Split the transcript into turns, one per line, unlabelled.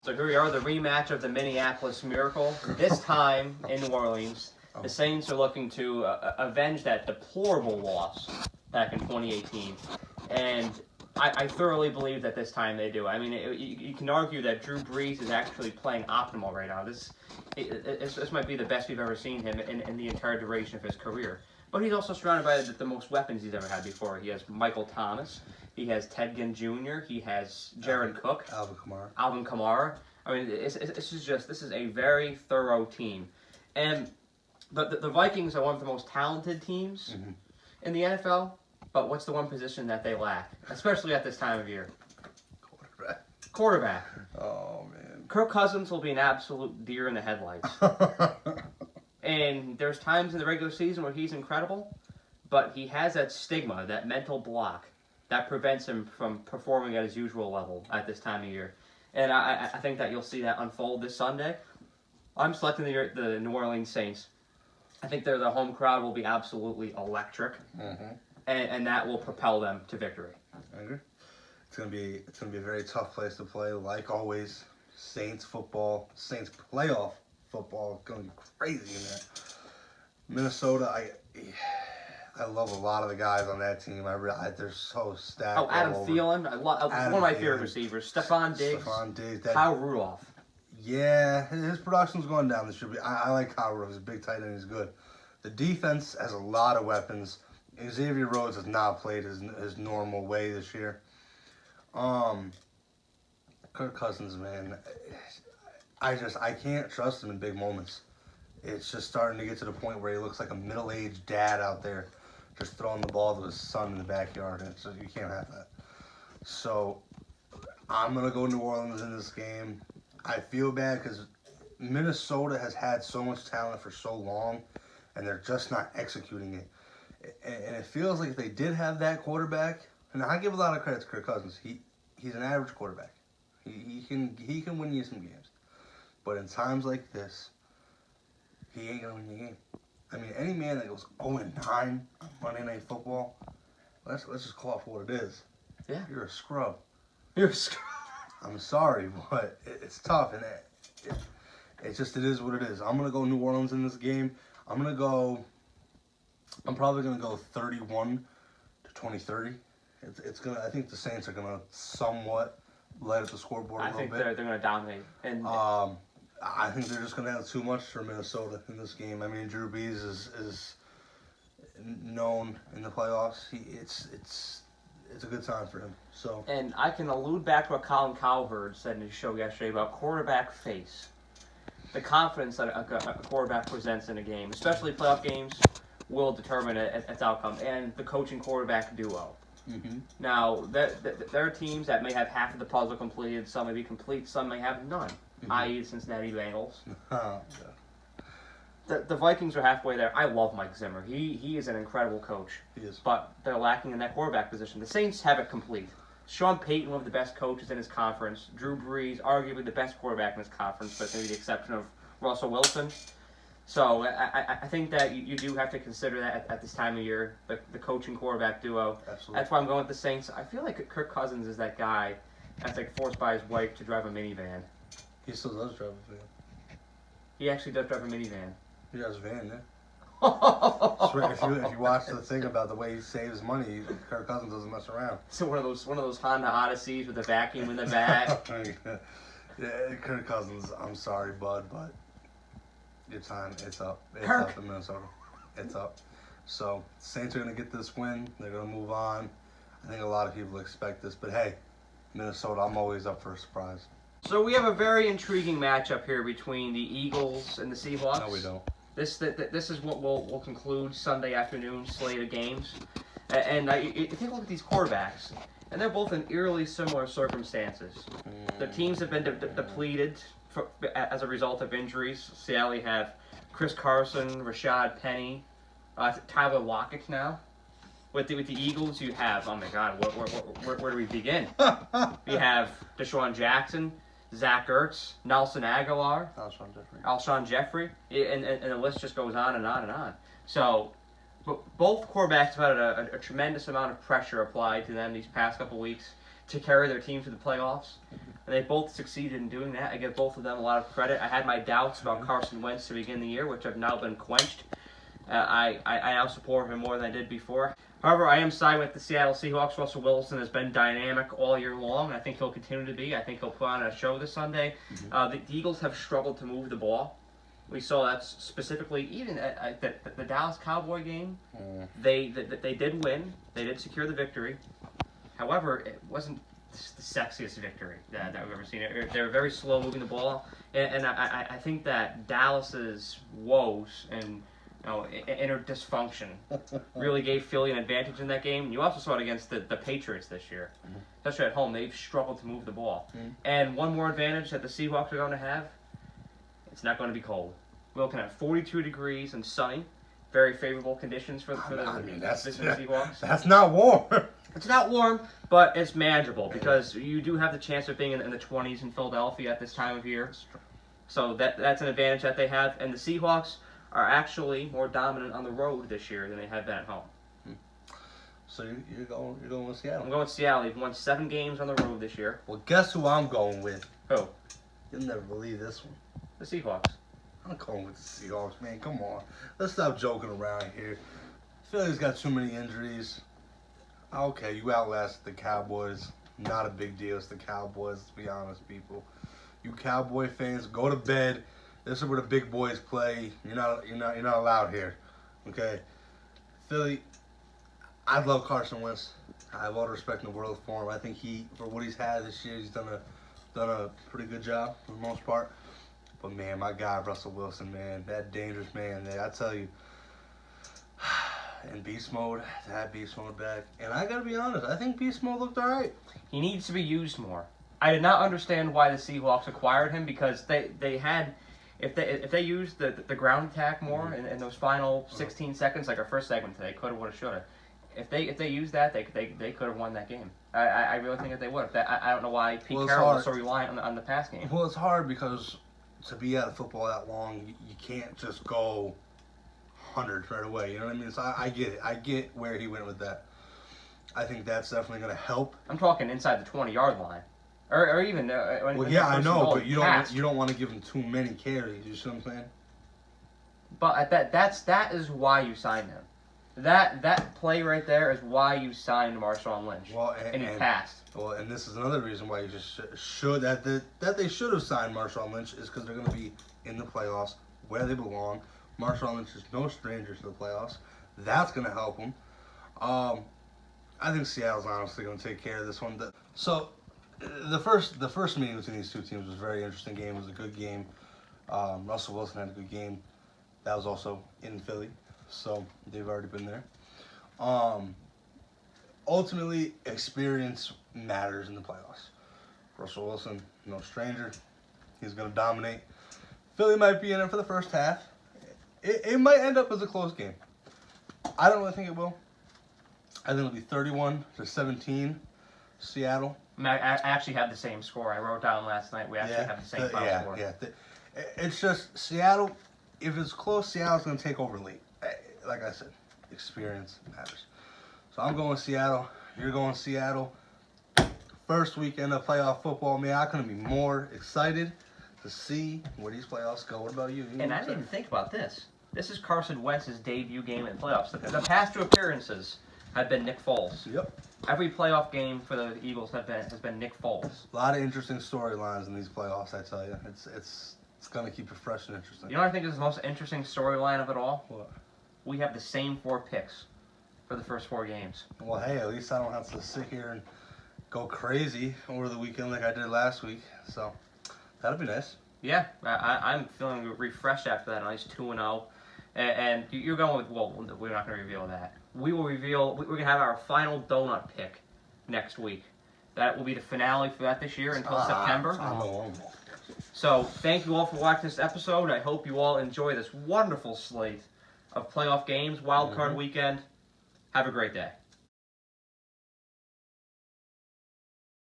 So here we are, the rematch of the Minneapolis Miracle. This time in New Orleans, the Saints are looking to avenge that deplorable loss back in 2018. And I thoroughly believe that this time they do. I mean, you can argue that Drew Brees is actually playing optimal right now. This might be the best we've ever seen him in the entire duration of his career. But he's also surrounded by the most weapons he's ever had before. He has Michael Thomas. He has Ted Ginn Jr. He has Jared Cook. Alvin Kamara. I mean, this is a very thorough team. And the Vikings are one of the most talented teams in the NFL. But what's the one position that they lack, especially at this time of year? Quarterback.
Oh, man.
Kirk Cousins will be an absolute deer in the headlights. And there's times in the regular season where he's incredible, but he has that stigma, that mental block, that prevents him from performing at his usual level at this time of year. And I think that you'll see that unfold this Sunday. I'm selecting the New Orleans Saints. I think the home crowd will be absolutely electric, and that will propel them to victory.
I agree. It's gonna be a very tough place to play, like always. Saints football, Saints playoff football, gonna be crazy in there. Minnesota, I love a lot of the guys on that team. They're so stacked.
Oh, Adam Thielen, one of my favorite receivers. Stephon Diggs, Kyle Rudolph.
Yeah, his production's going down this year. I like Kyle Rudolph. He's a big tight end. He's good. The defense has a lot of weapons. Xavier Rhodes has not played his normal way this year. Kirk Cousins, man, I can't trust him in big moments. It's just starting to get to the point where he looks like a middle-aged dad out there just throwing the ball to his son in the backyard, and so you can't have that. So I'm going to go New Orleans in this game. I feel bad because Minnesota has had so much talent for so long, and they're just not executing it. And it feels like if they did have that quarterback, and I give a lot of credit to Kirk Cousins. He's an average quarterback. He can win you some games. But in times like this, he ain't gonna win your game. I mean, any man that goes 0-9 on Monday Night Football, let's just call it for what it is.
Yeah.
You're a scrub.
You're a scrub.
I'm sorry, but it's tough, and it is what it is. I'm gonna go New Orleans in this game. I'm probably gonna go 31-20-30. I think the Saints are gonna somewhat light up the scoreboard a little bit.
I think they're gonna dominate. And
I think they're just gonna have too much for Minnesota in this game. I mean, Drew Brees is known in the playoffs. It's a good time for him. So. And
I can allude back to what Colin Cowherd said in his show yesterday about quarterback face. The confidence that a quarterback presents in a game, especially playoff games, will determine its outcome. And the coaching quarterback duo. Now, there are teams that may have half of the puzzle completed, some may be complete, some may have none, i.e. the Cincinnati Bengals. The Vikings are halfway there. I love Mike Zimmer. He is an incredible coach.
He is.
But they're lacking in that quarterback position. The Saints have it complete. Sean Payton, one of the best coaches in his conference. Drew Brees, arguably the best quarterback in his conference, but maybe the exception of Russell Wilson. So I think that you do have to consider that at this time of year, the coaching quarterback duo.
Absolutely.
That's why I'm going with the Saints. I feel like Kirk Cousins is that guy that's like forced by his wife to drive a minivan.
He still does drive a van.
He actually does drive a minivan.
He drives a van, yeah. If you watch the thing about the way he saves money, Kirk Cousins doesn't mess around.
So one of those Honda Odysseys with the vacuum in the back.
Yeah, Kirk Cousins, I'm sorry, bud, but your time, it's up. It's
Kirk.
up in Minnesota. It's up. So, Saints are going to get this win. They're going to move on. I think a lot of people expect this, but hey, Minnesota, I'm always up for a surprise.
So we have a very intriguing matchup here between the Eagles and the Seahawks.
No, we don't.
This is what will conclude Sunday afternoon slate of games. And you take a look at these quarterbacks, and they're both in eerily similar circumstances. The teams have been depleted as a result of injuries. Seattle, you have Chris Carson, Rashad Penny, Tyler Lockett now. With the Eagles, you have, oh my God, where do we begin? You have Deshaun Jackson, Zach Ertz, Nelson Aguilar, Alshon Jeffrey, and the list just goes on and on and on. So, both quarterbacks have had a tremendous amount of pressure applied to them these past couple weeks. to carry their team to the playoffs. And they both succeeded in doing that. I give both of them a lot of credit. I had my doubts about Carson Wentz to begin the year, which have now been quenched. I now support him more than I did before. However, I am siding with the Seattle Seahawks. Russell Wilson has been dynamic all year long. I think he'll continue to be. I think he'll put on a show this Sunday. The Eagles have struggled to move the ball. We saw that specifically even at the Dallas Cowboy game. They did win. They did secure the victory. However, it wasn't the sexiest victory that we've ever seen. They were very slow moving the ball, and I think that Dallas's woes and inner dysfunction really gave Philly an advantage in that game. And you also saw it against the Patriots this year, especially at home. They've struggled to move the ball. And one more advantage that the Seahawks are going to have: it's not going to be cold. We're looking at 42 degrees and sunny. Very favorable conditions for the Seahawks.
That's not warm.
It's not warm, but it's manageable because you do have the chance of being in the 20s in Philadelphia at this time of year. So that's an advantage that they have. And the Seahawks are actually more dominant on the road this year than they have been at home.
So you're going with Seattle?
I'm going with Seattle. They've won 7 games on the road this year.
Well, guess who I'm going with?
Who?
You'll never believe this one.
The Seahawks.
I'm going with the Seahawks, man. Come on. Let's stop joking around here. Philly's got too many injuries. Okay, you outlasted the Cowboys. Not a big deal. It's the Cowboys, to be honest, people. You Cowboy fans, go to bed. This is where the big boys play. You're not allowed here. Okay? Philly, I love Carson Wentz. I have all the respect in the world for him. I think for what he's had this year, he's done a pretty good job for the most part. But, man, my guy, Russell Wilson, man, that dangerous man there, I tell you, in beast mode, to have beast mode back. And I got to be honest, I think beast mode looked all right.
He needs to be used more. I did not understand why the Seahawks acquired him because they had, if they used the ground attack more in those final 16 seconds, like our first segment today, could have, would have, should have. If they used that, they could have won that game. I really think that they would. I don't know why Pete Carroll was so reliant on the pass game.
Well, it's hard because to be out of football that long, you can't just go 100 right away. You know what I mean? So I get it. I get where he went with that. I think that's definitely going to help.
I'm talking inside the 20-yard line, or even.
Well, yeah, I know, but you don't want to give him too many carries. You see what I'm saying?
But that is why you signed him. That play right there is why you signed Marshawn Lynch.
Well,
and he passed.
Well, and this is another reason why you just should that they should have signed Marshawn Lynch is because they're going to be in the playoffs where they belong. Marshawn Lynch is no stranger to the playoffs. That's going to help him. I think Seattle's honestly going to take care of this one. So the first meeting between these two teams was a very interesting game. It was a good game. Russell Wilson had a good game. That was also in Philly. So they've already been there. Ultimately, experience matters in the playoffs. Russell Wilson, no stranger. He's going to dominate. Philly might be in it for the first half. It might end up as a close game. I don't really think it will. I think it'll be 31-17, Seattle.
I actually have the same score. I wrote down last night. We actually have the same final score.
Yeah. It's just Seattle. If it's close, Seattle's going to take over late. Like I said, experience matters. So I'm going Seattle. You're going Seattle. First weekend of playoff football, man. I couldn't be more excited to see where these playoffs go. What about you?
And I didn't even think about this. This is Carson Wentz's debut game in the playoffs. The past 2 appearances have been Nick Foles.
Yep.
Every playoff game for the Eagles has been Nick Foles.
A lot of interesting storylines in these playoffs, I tell you. It's going to keep it fresh and interesting.
You know what I think is the most interesting storyline of it all?
What?
We have the same 4 picks for the first 4 games.
Well, hey, at least I don't have to sit here and go crazy over the weekend like I did last week. So that'll be nice.
Yeah, I'm feeling refreshed after that nice 2-0. And you're going with, well, we're not going to reveal that. We're going to have our final donut pick next week. That will be the finale for that this year until September. So thank you all for watching this episode. I hope you all enjoy this wonderful slate of playoff games, wild card weekend. Have a great day.